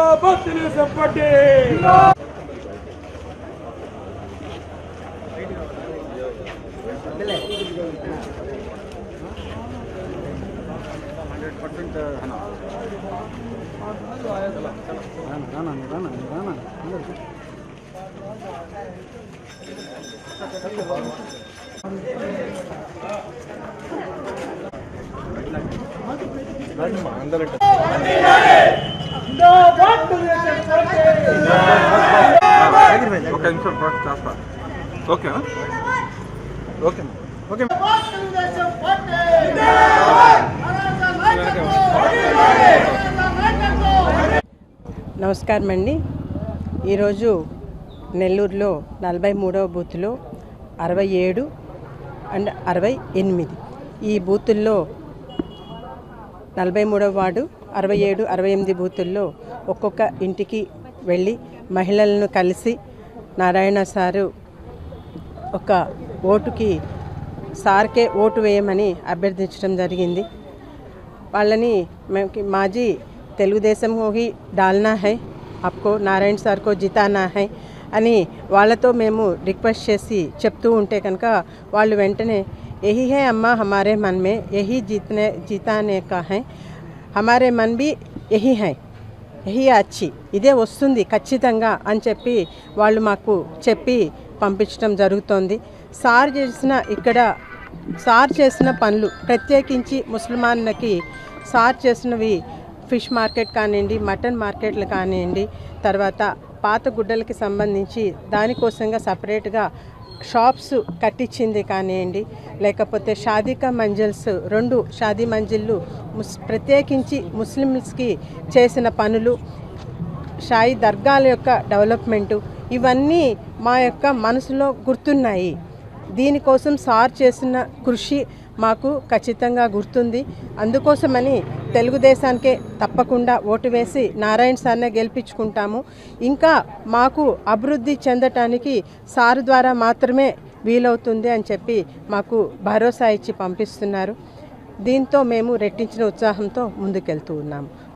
जिंदाबाद Telugu Desam party okay okay okay నమస్కారం అండి. ఈరోజు నెల్లూరులో 43వ బూత్లో 67 అండ్ 68 ఈ బూతుల్లో 43వ వార్డు 67, 68 బూతుల్లో ఒక్కొక్క ఇంటికి వెళ్ళి మహిళలను కలిసి నారాయణ సారు ఒక ఓటుకి సార్కే ఓటు వేయమని అభ్యర్థించడం జరిగింది. వాళ్ళని మాజీ తెలుగుదేశం హోగి డాల్నా హై, ఆప్కో నారాయణ సార్ కో జితానా హై అని వాళ్ళతో మేము రిక్వెస్ట్ చేసి చెప్తూ ఉంటే కనుక వాళ్ళు వెంటనే యహీ హై అమ్మా హమారే మన్ మే యహీ జీతానే కా హై, హమారే మన్ బి యహీ హై, యహీ అచ్చి, ఇదే వస్తుంది ఖచ్చితంగా అని చెప్పి వాళ్ళు మాకు చెప్పి పంపించడం జరుగుతోంది. సార్ చేసిన పనులు ప్రత్యేకించి ముస్లిమాన్లకి సార్ చేసినవి ఫిష్ మార్కెట్ కానివ్వండి, మటన్ మార్కెట్లు కానివ్వండి, తర్వాత పాత గుడ్డలకి సంబంధించి దానికోసంగా సపరేట్గా షాప్స్ కట్టించింది కానివ్వండి, లేకపోతే షాదీకా మంజిల్స్ 2 షాదీ మంజిళ్ళు ప్రత్యేకించి ముస్లిమ్స్కి చేసిన పనులు, షాయి దర్గాల యొక్క డెవలప్మెంటు, ఇవన్నీ మా యొక్క మనసులో గుర్తున్నాయి. దీనికోసం సార్ చేసిన కృషి మాకు ఖచ్చితంగా గుర్తుంది. అందుకోసమని తెలుగుదేశానికే తప్పకుండా ఓటు వేసి నారాయణ సార్నే గెలిపించుకుంటాము. ఇంకా మాకు అభివృద్ధి చెందటానికి సార్ ద్వారా మాత్రమే వీలవుతుంది అని చెప్పి మాకు భరోసా ఇచ్చి పంపిస్తున్నారు. దీంతో మేము రెట్టించిన ఉత్సాహంతో ముందుకెళ్తూ ఉన్నాము.